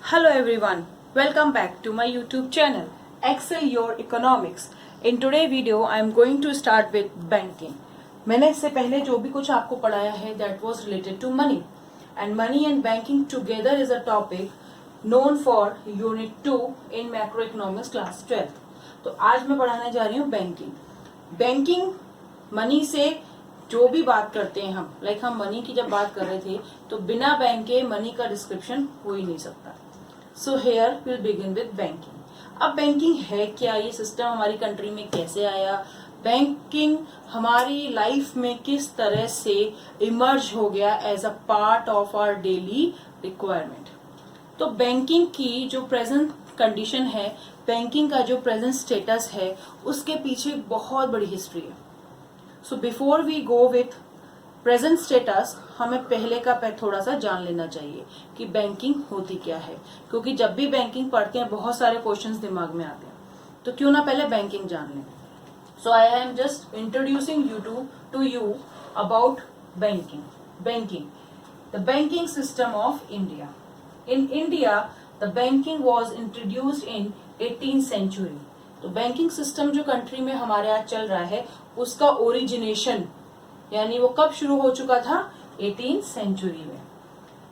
Hello everyone, welcome back to my YouTube channel Excel Your Economics. In today's video I am going to start with banking. मैंने इससे पहले जो भी कुछ आपको पढ़ाया है that was related to money and money and banking together is a topic known for unit 2 in macroeconomics class 12. तो आज मैं पढ़ाने जा रही हूँ बैंकिंग मनी से जो भी बात करते हैं हम हम मनी की जब बात कर रहे थे तो बिना बैंक के मनी का डिस्क्रिप्शन हो ही नहीं सकता. So here will begin with banking. अब बैंकिंग है क्या, ये सिस्टम हमारी कंट्री में कैसे आया, बैंकिंग हमारी लाइफ में किस तरह से इमर्ज हो गया as a part of our daily requirement. तो बैंकिंग की जो प्रेजेंट कंडीशन है, बैंकिंग का जो प्रेजेंट स्टेटस है, उसके पीछे बहुत बड़ी हिस्ट्री है. So before we go with present status हमें पहले का थोड़ा सा जान लेना चाहिए कि बैंकिंग होती क्या है, क्योंकि जब भी बैंकिंग पढ़ते हैं बहुत सारे क्वेश्चंस दिमाग में आते हैं. तो क्यों ना पहले बैंकिंग जान लें. So I am just introducing you to you about banking the banking system of India. In India the banking was introduced in 18th century. तो बैंकिंग सिस्टम जो कंट्री में हमारे यहाँ चल रहा है उसका ओरिजिनेशन यानी वो कब शुरू हो चुका था, 18th सेंचुरी में.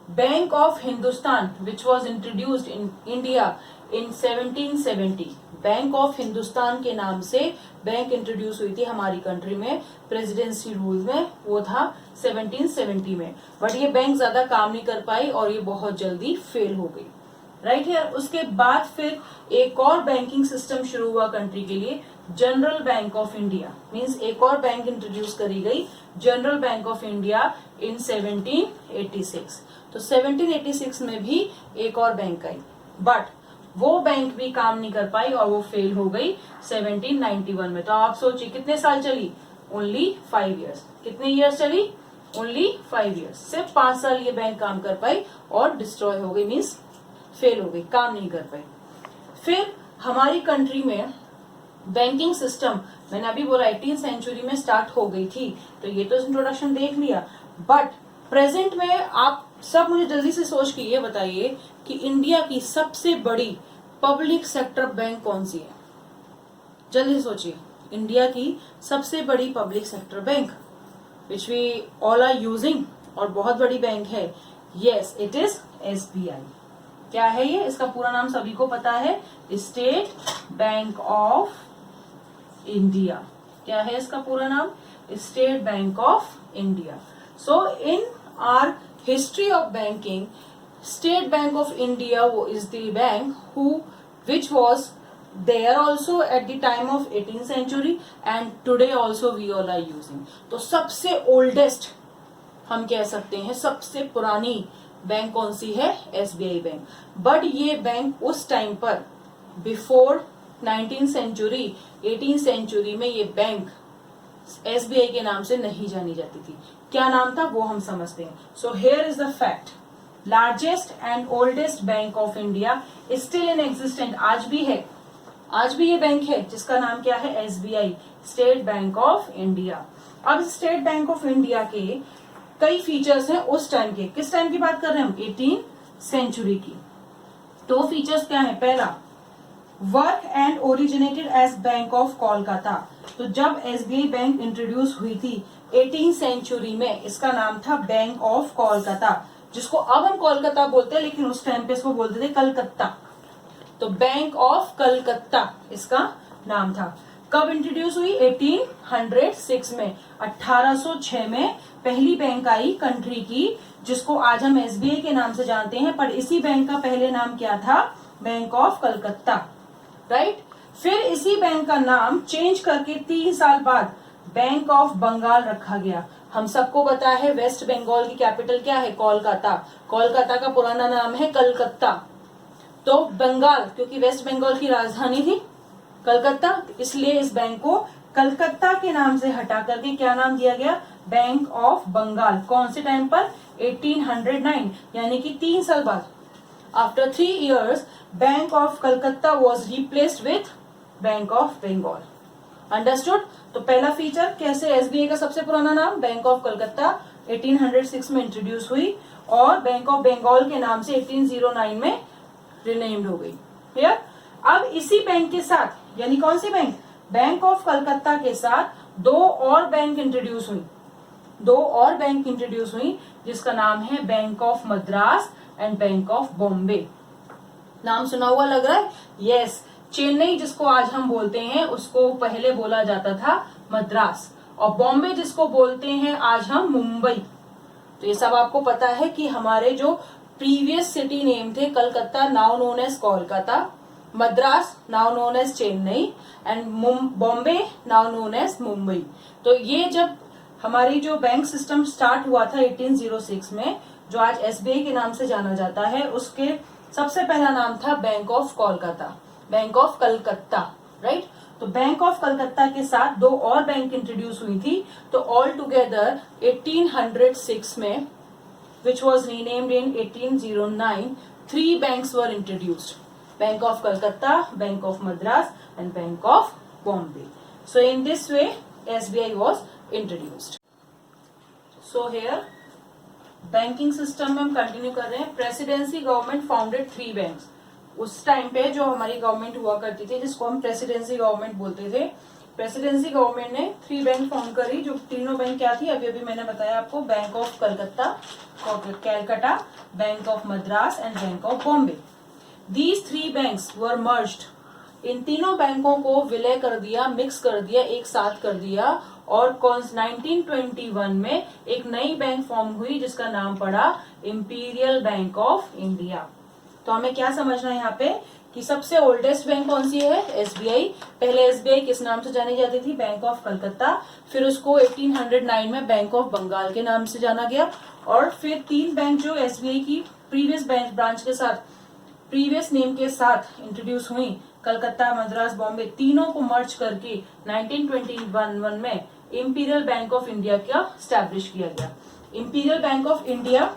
Bank of Hindustan which was introduced in India in 1770. Bank of Hindustan के नाम से बैंक इंट्रोड्यूस हुई थी हमारी कंट्री में प्रेसिडेंसी रूल में, वो था 1770 में. बट ये बैंक ज्यादा काम नहीं कर पाई और ये बहुत जल्दी फेल हो गई. राइट है. उसके बाद फिर एक और बैंकिंग सिस्टम शुरू हुआ कंट्री के लिए, general bank of India. Means एक और बैंक इंट्रोड्यूस करी गई, जनरल बैंक ऑफ इंडिया इन 1786. तो 1786 में भी एक और बैंक आई, बट वो बैंक भी काम नहीं कर पाई और वो फेल हो गई 1791 में. तो आप सोचिए कितने साल चली, ओनली 5 years. कितने ईयर्स चली, ओनली 5 years. सिर्फ 5 साल ये बैंक काम कर पाई और डिस्ट्रॉय हो गई, मीन्स फेल हो गई, काम नहीं कर पाई. फिर हमारी कंट्री में बैंकिंग सिस्टम मैंने अभी बोला 18th सेंचुरी में स्टार्ट हो गई थी, तो ये तो इंट्रोडक्शन देख लिया. बट प्रेजेंट में आप सब मुझे जल्दी से सोच के ये बताइए कि इंडिया की सबसे बड़ी पब्लिक सेक्टर बैंक कौन सी है. जल्दी सोचिए, इंडिया की सबसे बड़ी public sector bank which we all are using और बहुत बड़ी बैंक है. Yes, it is SBI. क्या है ये, इसका पूरा नाम सभी को पता है, स्टेट बैंक ऑफ इंडिया. क्या है इसका पूरा नाम, State bank of India. So in our history of banking, State bank of India वो is the bank who which was there also at the time of 18th century and today also we all are using. तो सबसे oldest हम कह सकते हैं, सबसे पुरानी bank कौन सी है, SBI बैंक. बट ये बैंक उस टाइम पर before 19th century 18th century में ये बैंक SBI के नाम से नहीं जानी जाती थी. क्या नाम था वो हम समझते हैं. So here is the fact, largest and oldest bank of India still in existent. आज भी है, आज भी ये बैंक है जिसका नाम क्या है, SBI, state bank of India. अब स्टेट बैंक ऑफ इंडिया के कई फीचर्स हैं उस टाइम के. किस टाइम की बात कर रहे हैं हम, 18th सेंचुरी की. तो फीचर्स क्या है, पहला work and originated as bank of Kolkata. तो जब SBI बैंक इंट्रोड्यूस हुई थी 18th सेंचुरी में, इसका नाम था बैंक ऑफ कोलकाता, जिसको अब हम कोलकाता बोलते हैं, लेकिन उस टाइम पे इसको बोलते थे कलकत्ता. तो बैंक ऑफ कलकत्ता इसका नाम था. कब इंट्रोड्यूस हुई, 1806 में. 1806 में पहली बैंक आई कंट्री की, जिसको आज हम SBI के नाम से जानते हैं, पर इसी बैंक का पहले नाम क्या था, बैंक ऑफ कलकत्ता. राइट. फिर इसी बैंक का नाम चेंज करके 3 साल बाद बैंक ऑफ बंगाल रखा गया. हम सबको पता है वेस्ट बंगाल की कैपिटल क्या है, कोलकाता. कोलकाता का पुराना नाम है कलकत्ता. तो बंगाल, क्योंकि वेस्ट बंगाल की राजधानी थी कलकत्ता, इसलिए इस बैंक को कलकत्ता के नाम से हटा करके क्या नाम दिया गया, बैंक ऑफ बंगाल. कौन से टाइम पर, 1809, यानी कि 3 साल बाद. After 3 years bank of Calcutta was replaced with bank of Bengal. Understood. तो पहला फीचर कैसे, SBI का सबसे पुराना नाम बैंक ऑफ कलकत्ता 1806 में इंट्रोड्यूस हुई और बैंक ऑफ बंगाल के नाम से 1809 में रिनेम्ड हो गई। क्लियर? अब इसी बैंक के साथ, यानी कौन सी बैंक, बैंक ऑफ कलकत्ता के साथ दो और बैंक इंट्रोड्यूस हुई, जिसका नाम है bank of Madras and bank of Bombay. नाम सुना हुआ लग रहा है? यस। चेन्नई जिसको आज हम बोलते हैं उसको पहले बोला जाता था मद्रास, और बॉम्बे जिसको बोलते हैं आज हम मुंबई। तो ये सब आपको पता है कि हमारे जो प्रीवियस सिटी नेम थे, Calcutta now known as Kolkata, Madras now known as Chennai and Bombay now known as Mumbai. तो ये जब हमारी जो बैंक सिस्टम स्टार्ट हुआ था 1806 में, जो आज एसबीआई के नाम से जाना जाता है, उसके सबसे पहला नाम था bank of Kolkata, bank of Calcutta, right. तो बैंक ऑफ कलकत्ता के साथ दो और बैंक इंट्रोड्यूस हुई थी। तो ऑल टुगेदर 1806 में, which was renamed in 1809, 3 banks were introduced: Bank of Calcutta, Bank of Madras and Bank of Bombay. So in this way SBI was introduced. So here banking system में हम continue कर रहे हैं। Presidency government founded 3 banks. उस time पे जो हमारी government हुआ करती थी, जिसको हम प्रेसिडेंसी गवर्नमेंट बोलते थे, प्रेसिडेंसी गवर्नमेंट ने 3 बैंक फाउंड करी। जो तीनों बैंक क्या थी, अभी अभी मैंने बताया आपको, Bank of Calcutta, Calcutta, Bank of Madras and bank of Bombay. These 3 banks were merged. इन तीनों बैंकों को विलय कर दिया, मिक्स कर दिया, एक साथ कर दिया, और 1921 में एक नई बैंक फॉर्म हुई जिसका नाम पड़ा इंपीरियल बैंक ऑफ इंडिया। तो हमें क्या समझना है यहाँ पे कि सबसे ओल्डेस्ट बैंक कौन सी है, एसबीआई। पहले एसबीआई किस नाम से जानी जाती थी, बैंक ऑफ कलकत्ता, फिर उसको 1809 में बैंक ऑफ बंगाल के नाम से जाना गया, और फिर 3 बैंक जो एसबीआई की प्रीवियस ब्रांच के साथ, प्रीवियस नेम के साथ इंट्रोड्यूस हुई, कलकत्ता, मद्रास, बॉम्बे, तीनों को मर्ज करके 1921 में इंपीरियल बैंक ऑफ इंडिया का स्टैब्लिश किया गया। इंपीरियल बैंक ऑफ इंडिया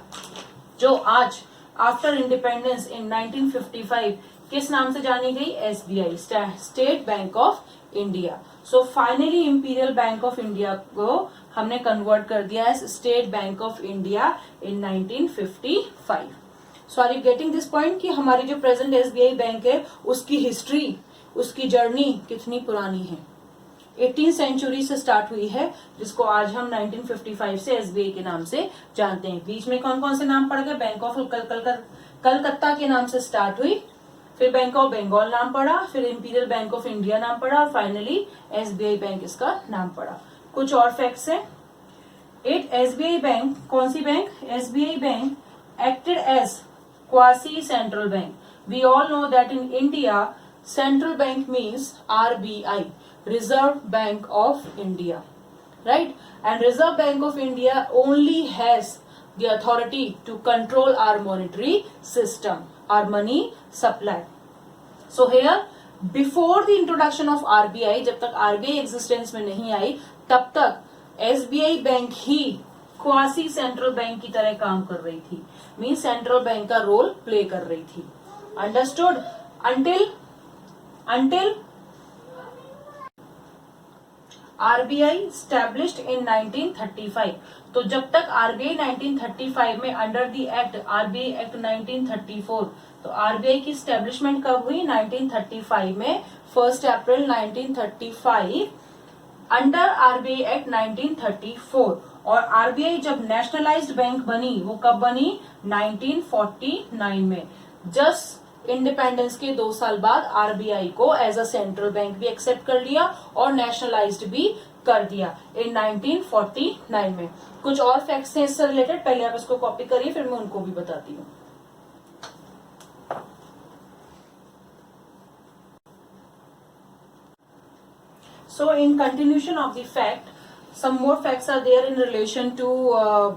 जो आज आफ्टर इंडिपेंडेंस इन 1955 किस नाम से जानी गई, SBI, state bank of India. So finally imperial bank of India को हमने कन्वर्ट कर दिया as state bank of India in 1955। So are you getting this point कि हमारी जो प्रेजेंट एसबीआई बैंक है उसकी हिस्ट्री, उसकी जर्नी कितनी पुरानी है। 18th सेंचुरी से स्टार्ट हुई है, जिसको आज हम 1955 से एसबीआई के नाम से जानते हैं। बीच में कौन कौन से नाम पड़ गए, बैंक ऑफ कलकत्ता के नाम से स्टार्ट हुई, फिर बैंक ऑफ बंगाल नाम पड़ा, फिर इंपीरियल बैंक ऑफ इंडिया नाम पड़ा, और फाइनली एसबीआई बैंक इसका नाम पड़ा। कुछ और फैक्ट्स हैं। एसबीआई बैंक, कौन सी bank, SBI bank acted as quasi central bank. We all know that in India central bank means RBI, Reserve Bank of India, right? And Reserve Bank of India only has the authority to control our monetary system, our money supply. So here before the introduction of RBI, जब तक RBI existence में नहीं आई, तब तक SBI bank ही quasi central bank की तरह काम कर रही थी, मीन सेंट्रल बैंक का रोल प्ले कर रही थी। अंडरस्टूड? अंटिल आरबीआई स्टैब्लिश्ड इन 1935। तो जब तक आरबीआई 1935 में under the act, RBI act 1934, तो आरबीआई की स्टैब्लिशमेंट कब हुई, 1935 में, 1 अप्रैल 1935, अंडर आरबीआई एक्ट 1934। और आरबीआई जब नेशनलाइज्ड बैंक बनी, वो कब बनी, 1949 में। जस्ट इंडिपेंडेंस के 2 साल बाद आरबीआई को एज अ सेंट्रल बैंक भी एक्सेप्ट कर लिया और नेशनलाइज्ड भी कर दिया इन 1949 में। कुछ और फैक्ट्स हैं इससे रिलेटेड, पहले आप इसको कॉपी करिए, फिर मैं उनको भी बताती हूँ। So in continuation of the fact, some more facts are there in relation to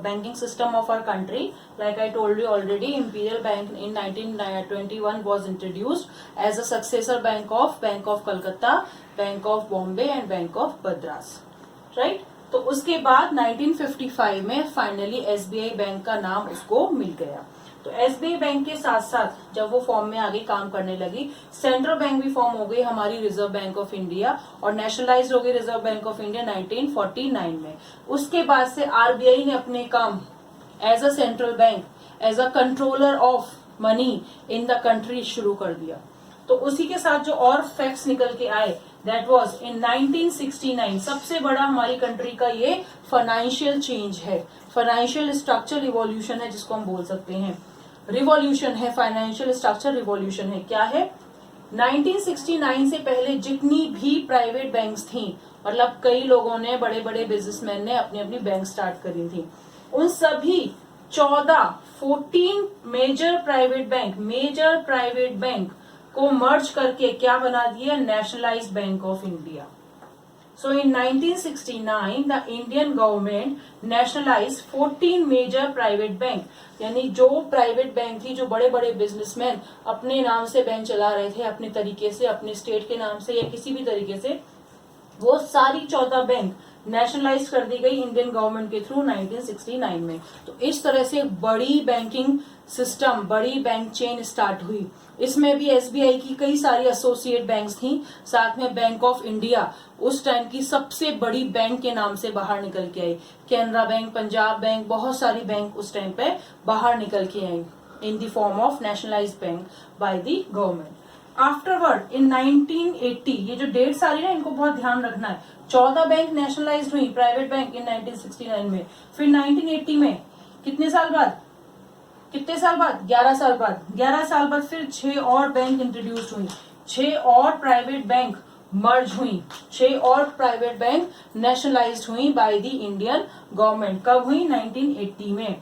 banking system of our country. Like I told you already, Imperial Bank in 1921 was introduced as a successor bank of Calcutta, Bank of Bombay and Bank of Madras, right? तो उसके बाद 1955 में finally SBI bank का नाम उसको मिल गया। तो SBI bank के साथ साथ जब वो फॉर्म में आगे काम करने लगी, सेंट्रल बैंक भी फॉर्म हो गई हमारी रिजर्व बैंक ऑफ इंडिया, और नेशनलाइज हो गई रिजर्व बैंक ऑफ इंडिया 1949 में। उसके बाद से आरबीआई ने अपने काम as a central bank, as a controller of money in the country शुरू कर दिया। तो उसी के साथ जो और फैक्ट्स निकल के आए, दैट वाज इन 1969 सबसे बड़ा हमारी कंट्री का ये फाइनेंशियल चेंज है, फाइनेंशियल स्ट्रक्चर रिवॉल्यूशन है जिसको हम बोल सकते हैं। रिवॉल्यूशन है, फाइनेंशियल स्ट्रक्चर रिवॉल्यूशन है। क्या है? 1969 से पहले जितनी भी प्राइवेट बैंक्स थी, मतलब कई लोगों ने, बड़े बड़े बिजनेसमैन ने अपनी अपनी बैंक स्टार्ट करी थी, उन सभी 14 मेजर प्राइवेट बैंक को मर्ज करके क्या बना दिया? Nationalised bank of India. So in 1969 the Indian government nationalized 14 major private bank, यानी जो प्राइवेट बैंक थी, जो बड़े बड़े बिजनेसमैन अपने नाम से बैंक चला रहे थे, अपने तरीके से, अपने स्टेट के नाम से या किसी भी तरीके से, वो सारी 14 बैंक नेशनलाइज कर दी गई इंडियन गवर्नमेंट के थ्रू 1969 में। तो इस तरह से बड़ी बैंकिंग सिस्टम, बड़ी बैंक चेन स्टार्ट हुई। इसमें भी एसबीआई की कई सारी एसोसिएट बैंक्स थी, साथ में बैंक ऑफ इंडिया उस टाइम की सबसे बड़ी बैंक के नाम से बाहर निकल के आई। कैनरा बैंक, पंजाब बैंक, बहुत सारी बैंक उस टाइम पे बाहर निकल के आई in the form of nationalised bank by the government. Afterward in 1980, ये जो डेट सारी ना इनको बहुत ध्यान रखना है, 14 बैंक नेशनलाइज्ड हुई प्राइवेट बैंक इन 1969 में। फिर 1980 में कितने साल बाद? 11 साल बाद। 11 साल बाद फिर 6 और बैंक इंट्रोड्यूस हुई, 6 और प्राइवेट बैंक मर्ज हुई, 6 और प्राइवेट बैंक नेशनलाइज्ड हुई बाय द इंडियन गवर्नमेंट। कब हुई? 1980 में।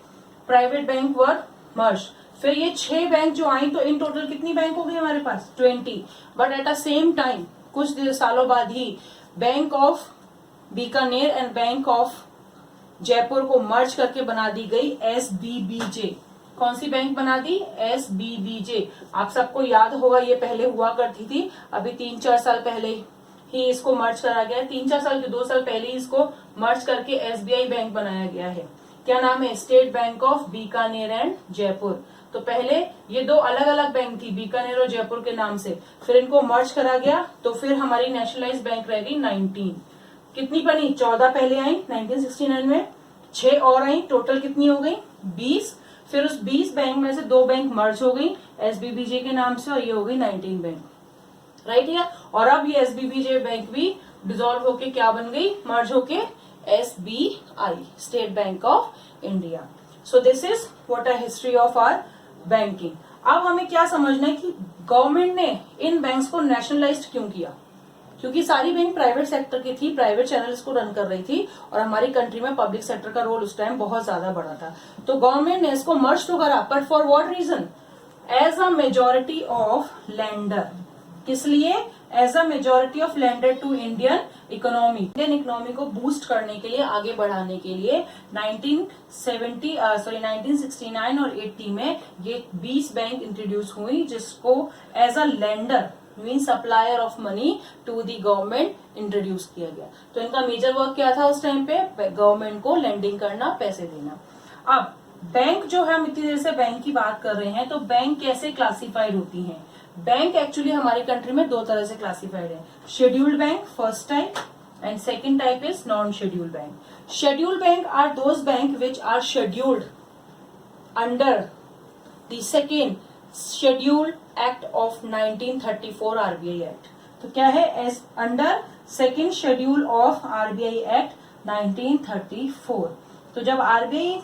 प्राइवेट बैंक वर मर्ज। फिर ये 6 बैंक जो आई, तो इन टोटल कितनी बैंक हो गई हमारे पास? 20। But at a same time कुछ सालों बाद ही bank of Bikaner and bank of Jaipur को मर्ज करके बना दी गई एसबीबीजे। कौन सी बैंक बना दी? एसबीबीजे। आप सबको याद होगा ये पहले हुआ करती थी, अभी 3-4 साल पहले ही इसको मर्ज करा गया है। 3-4 साल के 2 साल पहले ही इसको मर्ज करके एसबीआई बैंक बनाया गया है। क्या नाम है? State bank of Bikaner and Jaipur. तो पहले ये 2 अलग अलग बैंक थी, बीकानेर और जयपुर के नाम से, फिर इनको मर्ज करा गया, तो फिर हमारी नेशनलाइज्ड बैंक रह गई 19। कितनी बनी? 14 पहले आई 1969 में, 6 और आई, टोटल कितनी हो गई? 20। फिर उस 20 बैंक में से 2 बैंक मर्ज हो गई एसबीबीजे के नाम से, और ये हो गई 19 बैंक, राइट है। और अब ये एसबीबीजे बैंक भी डिसॉल्व होके क्या बन गई? मर्ज होके SBI, state bank of India. So this is what a history of our banking. अब हमें क्या समझना है कि गवर्नमेंट ने इन बैंक्स को नेशनलाइज्ड क्यों किया? क्योंकि सारी बैंक प्राइवेट सेक्टर की थी, प्राइवेट चैनल्स को रन कर रही थी, और हमारी कंट्री में पब्लिक सेक्टर का रोल उस टाइम बहुत ज्यादा बड़ा था। तो गवर्नमेंट ने इसको मर्ज तो करा, but for what reason? As a majority of lender. किस लिए? As a majority of lender to Indian economy. Indian economy को बूस्ट करने के लिए, आगे बढ़ाने के लिए 1969 और 80 में ये 20 बैंक इंट्रोड्यूस हुई, जिसको as a lender mean supplier of money to the government introduce किया गया। तो इनका मेजर वर्क क्या था उस टाइम पे? गवर्नमेंट को लेंडिंग करना, पैसे देना। अब बैंक जो है, हम इतनी देर से बैंक की बात कर रहे हैं, तो बैंक कैसे क्लासिफाइड होती हैं? बैंक एक्चुअली हमारी कंट्री में 2 तरह से क्लासिफाइड है, scheduled bank first type and second type is non scheduled bank. Scheduled bank are those bank which are scheduled under the second scheduled act of 1934 RBI act. तो क्या है? As under second schedule of RBI act 1934। तो जब RBI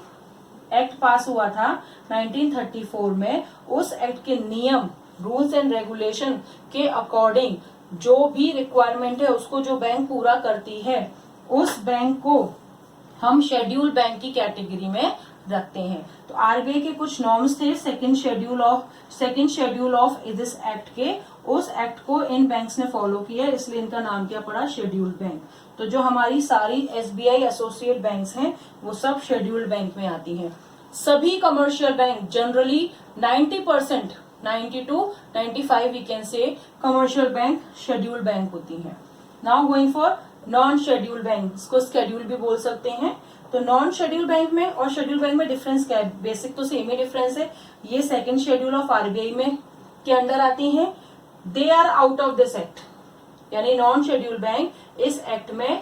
act पास हुआ था 1934 में, उस act के नियम, रूल्स एंड रेगुलेशन के अकॉर्डिंग जो भी रिक्वायरमेंट है उसको जो बैंक पूरा करती है, उस बैंक को हम शेड्यूल बैंक की कैटेगरी में रखते हैं। तो आरबीआई के कुछ नॉर्म्स थे second schedule of this act के, उस एक्ट को इन बैंक्स ने फॉलो किया, इसलिए इनका नाम क्या पड़ा? Scheduled bank. तो जो हमारी सारी एसबीआई एसोसिएट बैंक्स हैं वो सब शेड्यूल्ड बैंक में आती हैं। सभी commercial bank generally 90%, 90 to 95 we can say commercial bank scheduled bank होती हैं। Now going for non scheduled bank, इसको स्केड्यूल भी बोल सकते हैं। तो नॉन शेड्यूल बैंक में और शेड्यूल बैंक में डिफरेंस क्या है? बेसिक तो सेम ही डिफरेंस है। ये सेकंड शेड्यूल ऑफ आरबीआई में के अंडर आती हैं, they are out of this act, यानी नॉन शेड्यूल बैंक इस एक्ट में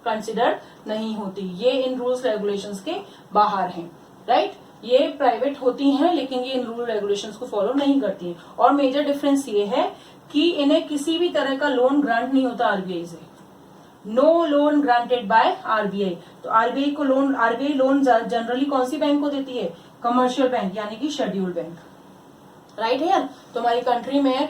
कंसिडर नहीं होती, ये इन रूल्स रेगुलेशंस के बाहर हैं, राइट। ये प्राइवेट होती हैं लेकिन ये इन रूल रेगुलेशंस को फॉलो नहीं करती हैं। और मेजर डिफरेंस ये है कि इन्हें किसी भी तरह का लोन ग्रांट नहीं होता आरबीआई से। No loan granted by RBI. तो आरबीआई लोन जनरली कौन सी बैंक को देती है? कमर्शियल बैंक यानी कि शेड्यूल बैंक, राइट है यार। तो हमारी कंट्री में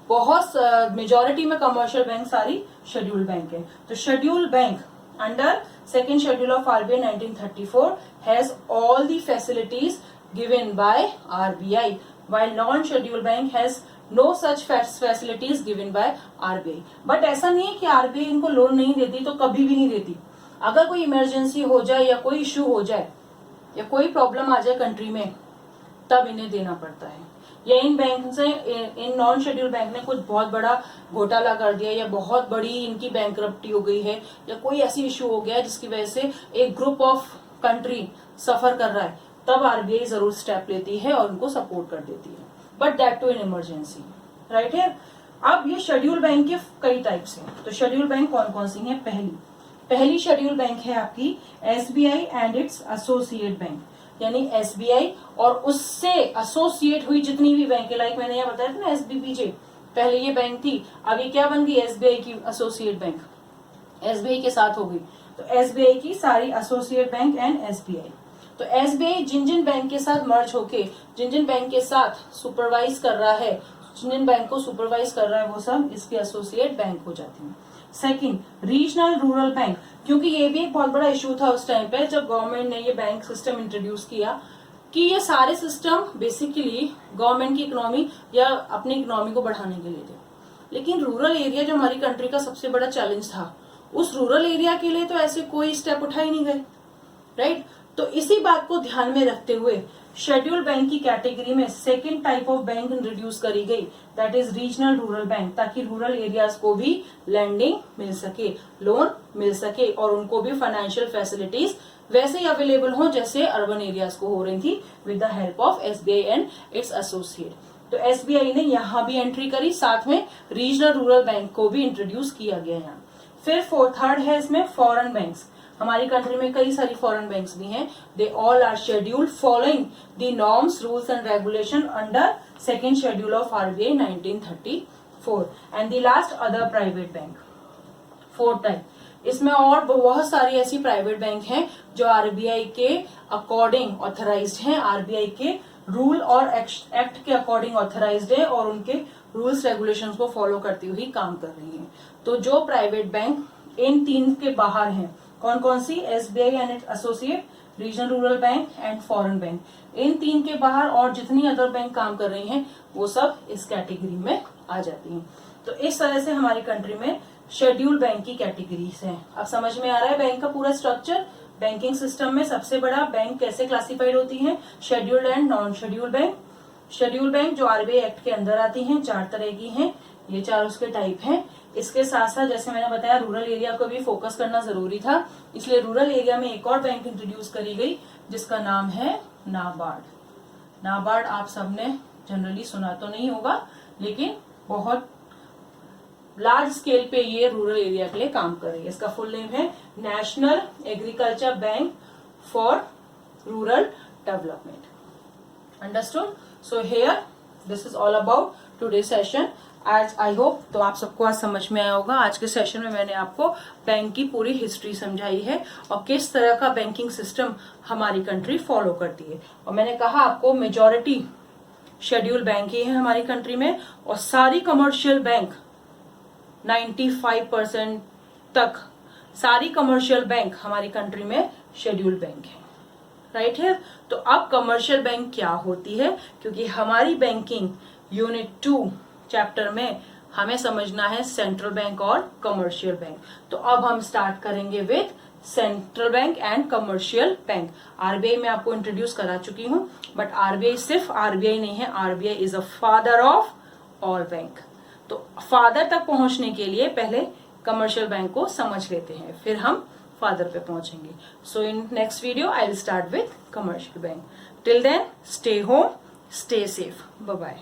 बहुत मेजोरिटी में कमर्शियल बैंक सारी शेड्यूल बैंक है। तो schedule bank under second schedule of RBI 1934 has all the facilities given by RBI, while non-scheduled bank has no such facilities given by RBI. But ऐसा नहीं है कि आरबीआई इनको loan नहीं देती तो कभी भी नहीं देती। अगर कोई इमरजेंसी हो जाए या कोई इश्यू हो जाए या कोई प्रॉब्लम आ जाए कंट्री में, तब इन्हें देना पड़ता है। या इन बैंक से इन नॉन शेड्यूल बैंक ने कुछ बहुत बड़ा घोटाला कर दिया या बहुत बड़ी इनकी बैंकरप्टी हो गई है या कोई ऐसी इश्यू हो गया जिसकी वजह से एक ग्रुप ऑफ कंट्री सफर कर रहा है, तब आरबीआई जरूर स्टेप लेती है और उनको सपोर्ट कर देती है, but that too in emergency, right है। अब ये शेड्यूल बैंक के कई टाइप्स हैं। तो शेड्यूल बैंक कौन कौन सी हैं? पहली शेड्यूल बैंक है आपकी SBI and its associate bank, यानी एसबीआई और उससे एसोसिएट हुई जितनी भी बैंक है। लाइक मैंने यहाँ बताया था ना एसबीपीजे, पहले ये बैंक थी, अब ये क्या बन गई? एसबीआई की एसोसिएट बैंक, एसबीआई के साथ हो गई। तो एसबीआई की सारी एसोसिएट बैंक एंड एसबीआई। तो एसबीआई जिन जिन बैंक के साथ मर्ज होके जिन जिन बैंक के साथ सुपरवाइज कर रहा है, जिन जिन बैंक को सुपरवाइज कर रहा है, वो सब इसके एसोसिएट बैंक हो जाती हैं। सेकंड, रीजनल रूरल बैंक, क्योंकि ये भी एक बहुत बड़ा इशू था उस टाइम पे जब गवर्नमेंट ने ये बैंक सिस्टम इंट्रोड्यूस किया, कि ये सारे सिस्टम बेसिकली गवर्नमेंट की इकोनॉमी या अपनी इकोनॉमी को बढ़ाने के लिए थे। लेकिन रूरल एरिया जो हमारी कंट्री का सबसे बड़ा चैलेंज था, उस रूरल एरिया के लिए तो ऐसे कोई स्टेप उठा ही नहीं गए, राइट। तो इसी बात को ध्यान में रखते हुए शेड्यूल बैंक की कैटेगरी में second type of bank introduce करी गई, that is regional rural bank, ताकि रूरल एरियाज को भी लैंडिंग मिल सके, लोन मिल सके और उनको भी फाइनेंशियल फैसिलिटीज वैसे ही अवेलेबल हो जैसे अर्बन एरियाज को हो रही थी with the help of SBI and its associate. तो एसबीआई ने यहाँ भी एंट्री करी, साथ में रीजनल रूरल बैंक को भी इंट्रोड्यूस किया गया यहाँ। फिर थर्ड है इसमें फॉरेन बैंक्स। हमारी कंट्री में कई सारी फॉरेन बैंक्स भी हैं। They all are scheduled following the norms, rules and regulation under second schedule of RBI 1934 and the last other private bank, fourth type. इसमें और बहुत सारी ऐसी प्राइवेट बैंक हैं जो आरबीआई के अकॉर्डिंग ऑथराइज्ड हैं, आरबीआई के रूल और एक्ट के अकॉर्डिंग ऑथराइज्ड है और उनके रूल्स रेगुलेशंस को फॉलो करती हुई काम कर रही हैं। तो जो प्राइवेट बैंक इन तीन के बाहर हैं, कौन कौन सी? SBI and its associate, regional rural bank and foreign bank. इन तीन के बाहर और जितनी अदर बैंक काम कर रही हैं वो सब इस कैटेगरी में आ जाती हैं। तो इस तरह से हमारी कंट्री में शेड्यूल बैंक की कैटेगरीज हैं। अब समझ में आ रहा है बैंक का पूरा स्ट्रक्चर। बैंकिंग सिस्टम में सबसे बड़ा बैंक कैसे क्लासिफाइड होती है? Scheduled and non schedule bank. Schedule bank जो आरबीआई एक्ट के अंदर आती हैं, 4 तरह की हैं, ये 4 उसके टाइप हैं। इसके साथ साथ जैसे मैंने बताया रूरल एरिया को भी फोकस करना जरूरी था, इसलिए रूरल एरिया में एक और बैंक इंट्रोड्यूस करी गई जिसका नाम है नाबार्ड। नाबार्ड आप सबने जनरली सुना तो नहीं होगा, लेकिन बहुत लार्ज स्केल पे ये रूरल एरिया के लिए काम कर रही है। इसका फुल नेम है national agriculture bank for rural development. Understood? So here this is all about today session. आज आई होप तो आप सबको आज समझ में आया होगा। आज के सेशन में मैंने आपको बैंक की पूरी हिस्ट्री समझाई है और किस तरह का बैंकिंग सिस्टम हमारी कंट्री फॉलो करती है। और मैंने कहा आपको मेजॉरिटी शेड्यूल बैंक ही है हमारी कंट्री में और सारी कमर्शियल बैंक 95% तक सारी कमर्शियल बैंक हमारी कंट्री में शेड्यूल बैंक है, राइट है। तो अब कमर्शियल बैंक क्या होती है, क्योंकि हमारी बैंकिंग यूनिट 2 चैप्टर में हमें समझना है सेंट्रल बैंक और कमर्शियल बैंक। तो अब हम स्टार्ट करेंगे with central bank and commercial bank. RBI में आपको इंट्रोड्यूस करा चुकी हूं, बट आरबीआई सिर्फ आरबीआई नहीं है, RBI is a father of all bank. तो फादर तक पहुंचने के लिए पहले कमर्शियल बैंक को समझ लेते हैं, फिर हम फादर पे पहुंचेंगे। So in next video I will start with commercial bank. Till then stay home, stay safe, bye bye.